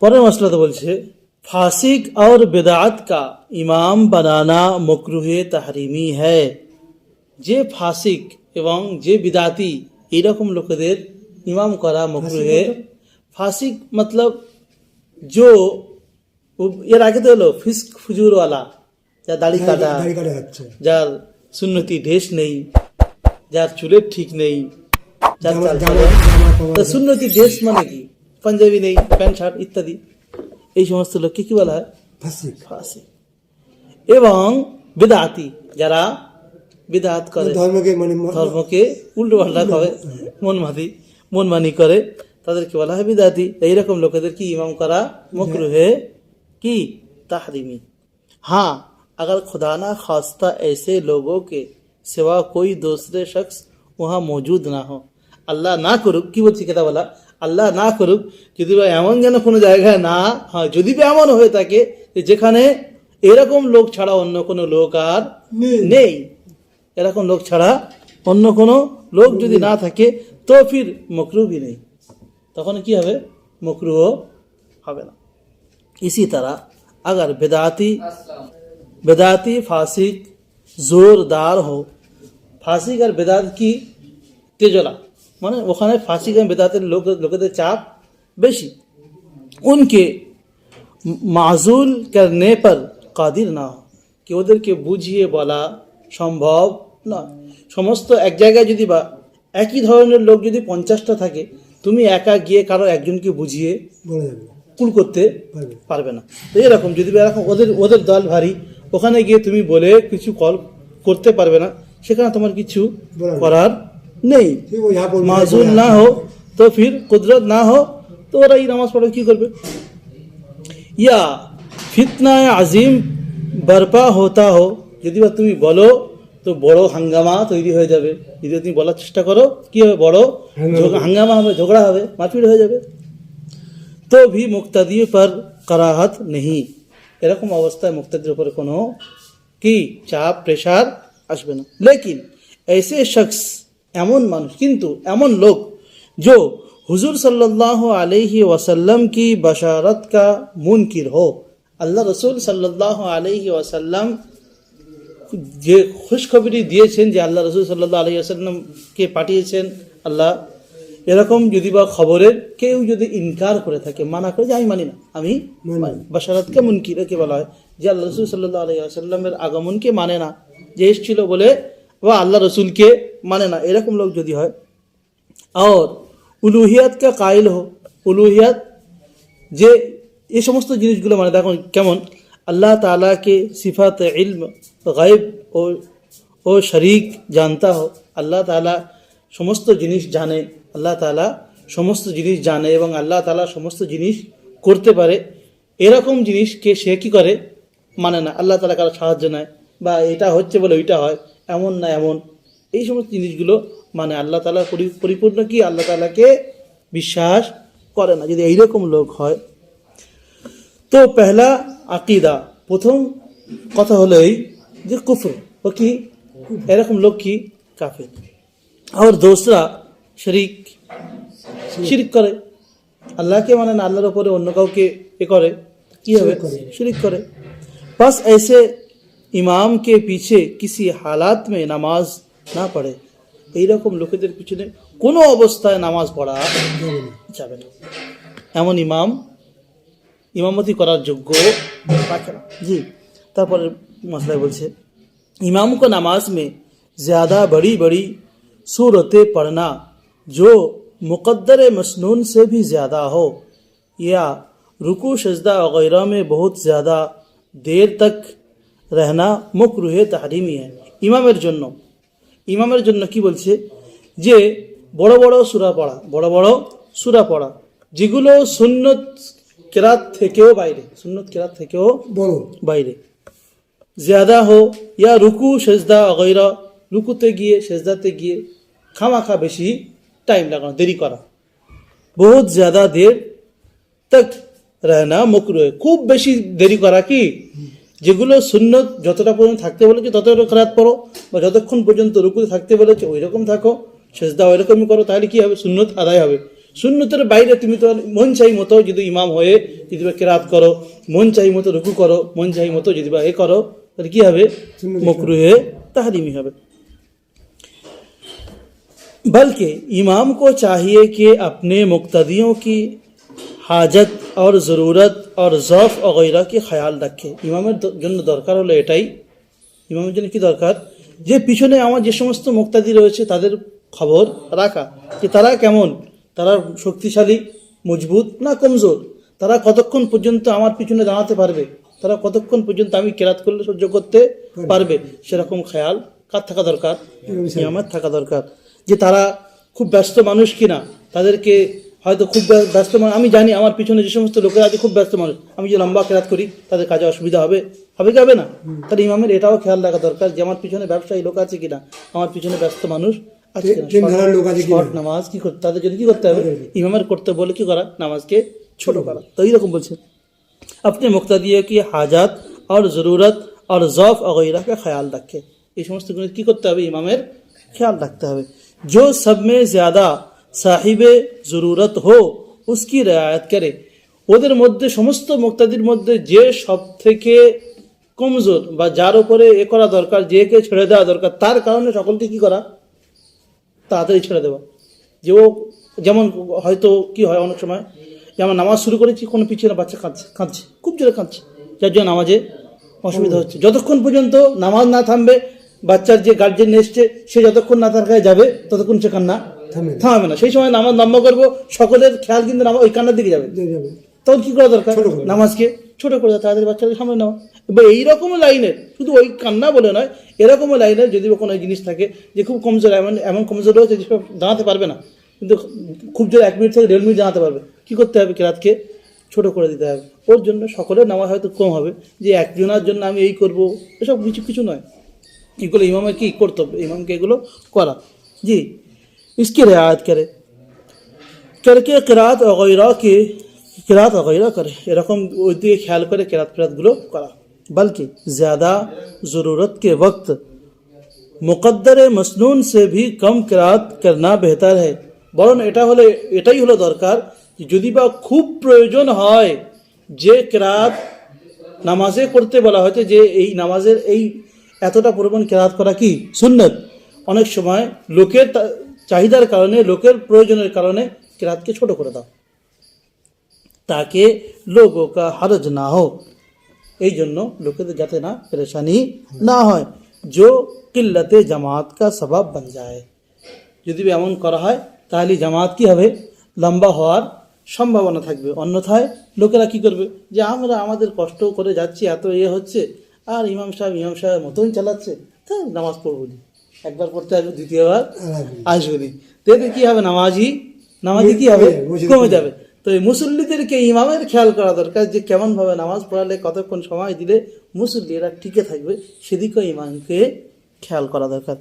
পরের মশলা বলছে फासिक और बिदात का इमाम बनाना मकरूहे तहरीमी है। যে ফাসিক এবং যে বিদাতি এরকম লোকেদের ইমাম করা মকরুহে। ফাসিক মতলব जो এর আগে তো হলো ফিস্ক ফুজুরওয়ালা, যার দাড়ি কাটা, যার সুন্নতি ঢেস নেই, যার চুলের ঠিক নেই, যার সুন্নতি ঢেস মানে কি পাঞ্জাবি নেই, প্যান্ট শার্ট ইত্যাদি, এই সমস্ত লোককে কি বলা হয়? ফাসিক। এবং বিদআতি, যারা বিদআত করে, ধর্মকে উল্টো পাল্টা করে, মনমানি করে, তাদেরকে বলা হয় বিদআতি। এইরকম লোকেদের কি ইমাম করা মকরুহে কি তাহরিমি। हाँ, अगर खुदा ना खास्ता ऐसे लोगों के सिवा कोई दूसरे शख्स वहाँ मौजूद ना हो, আল্লাহ না করুক, কি বলছি কেতা বলা, আল্লাহ না করুক, যদি বা এমন যেন কোনো জায়গায় না হয়, যদি বা এমন হয়ে থাকে যেখানে এরকম লোক ছাড়া অন্য কোনো লোক আর নেই, এরকম লোক ছাড়া অন্য কোনো লোক যদি না থাকে তো ফির মকরু भी নেই, তখন কি হবে? মকরুও হবে না। इसी तरह अगर बेदाती फासिक जोरदार हो, फासिक और बेदात की तेजला মানে ওখানে ফাসিক এবং বেদাতের লোকেদের চাপ বেশি, उनके माजूल करने पर कादिर ना हो, कि ওদেরকে বুঝিয়ে বলা সম্ভব নয়। সমস্ত এক জায়গায় যদি বা একই ধরনের লোক যদি 50টা থাকে, তুমি একা গিয়ে কারো একজনকে বুঝিয়ে কুল করতে পারবে না। তো এরকম যদি এরকম ওদের দল ভারী, ওখানে গিয়ে তুমি বলে কিছু কল করতে পারবে না, সেখানে তোমার কিছু করার নেই। মাজুল না हो तो फिर कुदरत ना हो तो ওরা এই নামাজ পড়ে কি করবে? या फितना আজিম बर्पा होता हो, যদি বা তুমি বলো তো বড় হাঙ্গামা তৈরি হয়ে যাবে। যদি তুমি বলার চেষ্টা করো কি হবে? বড় হাঙ্গামা হবে, ঝগড়া হবে, মারপিট হয়ে যাবে। তো भी মুক্তাদি पर कराहत नहीं, এরকম অবস্থায় মুক্তাদির উপরে কোনো কি চাপ প্রেশার আসবে না। लेकिन ऐसे शख्स, এমন মানুষ, কিন্তু এমন লোক जो हुजूर सल्लल्लाहु अलैहि वसल्लम की बशारत का मुनकिर हो, আল্লাহ রসুল সাল্লাল্লাহু আলাইহি ওয়াসাল্লাম যে খুশখবরি দিয়েছেন যে আল্লাহ রসুল সাল্লাল্লাহু আলাইহি ওয়াসাল্লামকে পাঠিয়েছেন আল্লাহ, এরকম যদি বা খবরের কেউ যদি ইনকার করে থাকে, মানা করে যে আমি মানি না, আমি বাশারাতকে মুনকিরকে বলা হয় যে আল্লাহ রসুল সাল্লাল্লাহু আলাইহি ওয়াসাল্লামের আগমনকে মানে না, যে এসেছিল বলে বা আল্লাহ রসুলকে মানে না, এরকম লোক যদি হয়। আর উলুহিয়াত কা কাইল হো, উলুহিয়াত যে এই সমস্ত জিনিসগুলো মানে দেখো কেমন, আল্লাহ তাআলাকে সিফাত ইলম গায়ব ও শরীক জানতা হো, আল্লাহ তাআলা সমস্ত জিনিস জানে, আল্লাহ তাআলা সমস্ত জিনিস জানে এবং আল্লাহ তাআলা সমস্ত জিনিস করতে পারে, এরকম জিনিসকে সে কি করে? মানে না। আল্লাহ তাআলা কারো সাহায্য নেয় বা এটা হচ্ছে বলে ওইটা হয়, এমন না এমন, এই সমস্ত জিনিসগুলো মানে আল্লাহ তাআলা পরিপূর্ণ কি আল্লাহ তাআলাকে বিশ্বাস করে না, যদি এইরকম লোক হয়। তো পহলা আকিদা, প্রথম কথা হলো এই যে কুফর ও কি এরকম লোক কি কাফের। আর दूसरा শরীক, শিরক করে, আল্লাহকে মানে না, আল্লাহর উপরে অন্য কাউকে এ করে, কি হবে? শিরক করে। बस ऐसे ইমাম কে পিছে কিসি হালাত মে নামাজ না পড়ে, এইরকম লোকেদের পিছনে কোনো অবস্থায় নামাজ পড়া যাবে না, এমন ইমাম ইমামতি করার যোগ্য রাখে না। জি, তারপরে মশলায় বলছে ইমাম को नमाज में ज़्यादा बड़ी बड़ी सूरतें पढ़ना जो मुक़द्दर मसनून से भी ज़्यादा हो, या रुकू सजदा वगैरह में बहुत ज़्यादा देर तक रहना मकरूहे तहरीमी है। ইমামের জন্য কি বলছে? যে বড় বড় সূরা পড়া যেগুলো সুন্নত কেরাত থেকেও বাইরে, ज़्यादा हो, या रुकू सजदा वगैरह, রুকুতে গিয়ে সেজদাতে গিয়ে খামাখা বেশি টাইম লাগানো, দেরি করা, বহুত ज़्यादा देर तक रहना मकरूह, খুব বেশি দেরি করা কি, যেগুলো সুন্নত যতটা পর্যন্ত থাকতে বলেছে ততটা কেরাত পড়ো, বা যতক্ষণ পর্যন্ত রুকুতে থাকতে বলেছে ওই রকম থাকো, সেজদা ওই রকমই করো, তাহলে কি হবে? সুন্নত আদায় হবে। সুন্নতের বাইরে তুমি তো মন চাই মতো যদি ইমাম হয়ে যদি বা কেরাত করো, মন চাই মতো রুকু করো, মন চাই মতো যদি বা এ করো, তাহলে কি হবে? মকরুহে তাহরিমি হবে। बल्कि इमाम को चाहिए कि अपने मुक्तदियों की हाजत और ज़रूरत और ज़ौफ़ वगैरह की ख्याल रखे। ইমামের জন্য দরকার হলো এটাই, ইমামের জন্য কি দরকার, যে পিছনে আমার যে সমস্ত মুক্তাদি রয়েছে তাদের খবর রাখা, যে তারা কেমন, তারা শক্তিশালী, মজবুত না কমজোর, তারা কতক্ষণ পর্যন্ত আমার পিছনে দাঁড়াতে পারবে, তারা কতক্ষণ পর্যন্ত আমি কেরাত করলে সহ্য করতে পারবে, সেরকম খেয়াল কার থাকা দরকার? ইমামের থাকা দরকার। যে তারা খুব ব্যস্ত মানুষ কিনা, তাদেরকে হয়তো খুব ব্যস্ত মানুষ, আমি জানি আমার পিছনে যে সমস্ত লোকেরা আছে খুব ব্যস্ত মানুষ, আমি যে লম্বা কেরাত করি তাদের কাজে অসুবিধা হবে, হবে কি হবে না? তাহলে ইমামের এটাও খেয়াল রাখা দরকার যে আমার পিছনে ব্যবসায়ী লোক আছে কিনা, আমার পিছনে ব্যস্ত মানুষ আছে কিনা, শর্ট নামাজ কি করতে, তাদের জন্য কি করতে হবে? ইমামের করতে বলে কি করা? নামাজকে ছোট করা। তো এইরকম বলছে अपने मुक्तदियों की हाजत और ज़रूरत और ज़ौफ़ वगैरह का ख्याल रखे। এই সমস্ত গুলো কি করতে হবে? ইমামের খেয়াল রাখতে হবে। जो सब में ज़्यादा साहिबे ज़रूरत हो उसकी रियायत करे। ওদের মধ্যে সমস্ত মুক্তাদির মধ্যে যে সব থেকে কমজোর বা যার উপরে এ করা দরকার, যে কে ছেড়ে দেওয়া দরকার, তার কারণে সকলকে কি করা? তাড়াতাড়ি ছেড়ে দেওয়া। যে ও যেমন হয়তো কি হয় অনেক সময়, যে আমরা নামাজ শুরু করেছি, কোনো পিছনে বাচ্চা কাঁদছে খুব জোরে কাঁদছে, যার জন্য নামাজে অসুবিধা হচ্ছে। যতক্ষণ পর্যন্ত নামাজ না থামবে, বাচ্চার যে গার্জেন এসছে সে যতক্ষণ না তার কাছে যাবে ততক্ষণ সে কান্না থামবে না। সেই সময় নামাজ লম্বা করবো, সকলের খেয়াল কিন্তু ওই কান্নার দিকে যাবে। তখন কি করা দরকার? নামাজকে ছোট করে দেওয়া, তাদের বাচ্চাদের সামনে নেওয়া। এবার এইরকম লাইনের, শুধু ওই কান্না বলে নয়, এরকম লাইনের যদি কোনো জিনিস থাকে যে খুব কমজোর, এমন কমজোর রয়েছে যেসব দাঁড়াতে পারবে না, কিন্তু খুব জোর 1 মিনিট থেকে 1.5 মিনিট দাঁড়াতে পারবে, কি করতে হবে? কেরাতকে ছোট করে দিতে হবে। ওর জন্য সকলের নামাজ হয়তো কম হবে, যে একজনের জন্য আমি এই করব, এসব কিছু নয়। এগুলো ইমামের কি কর্তব্য, ইমামকে এগুলো করা। জি, इसकी रियायत करे करके किरात वगैरह करे, এরকম ওই দিকে খেয়াল করে কেরাতগুলো করা। बल्कि ज़्यादा ज़रूरत के वक्त मुक़द्दर मसनून से भी कम किरात करना बेहतर है। বরং এটাই হলো দরকার, যদি বা খুব প্রয়োজন হয় যে কেরাত নামাজে করতে বলা হয়েছে, যে এই নামাজের এই এতটা পরিমাণ কেরাত করা কি সুন্নত, অনেক সময় লোকের চাহিদার কারণে, লোকের প্রয়োজনের কারণে কেরাতকে ছোট করে দাও, তাকে লোগো কা হরজ না হো, এই জন্য লোকেদের যাতে না পেরেশানি না হয়, जो কিল্লাতে জামাত কা সবাব বন যায়। যদি এমন করা হয় তাহলে জামাত কি হবে? লম্বা হওয়ার সম্ভাবনা থাকবে। অন্যথায় লোকেরা কি করবে? যে আমরা আমাদের কষ্ট করে যাচ্ছি, এত হচ্ছে, আর ইমাম সাহেব মতন চালাচ্ছে, তাই নামাজ পড়বো নি, একবার পড়তে আসবে, দ্বিতীয়বার আসবে নি, তো এতে কি হবে? নামাজি কি হবে? কমে যাবে। তো এই মুসল্লিদেরকে ইমামের খেয়াল করা দরকার, যে কেমনভাবে নামাজ পড়ালে, কতক্ষণ সময় দিলে মুসল্লিরা টিকে থাকবে, সেদিকেও ইমামকে খেয়াল করা দরকার।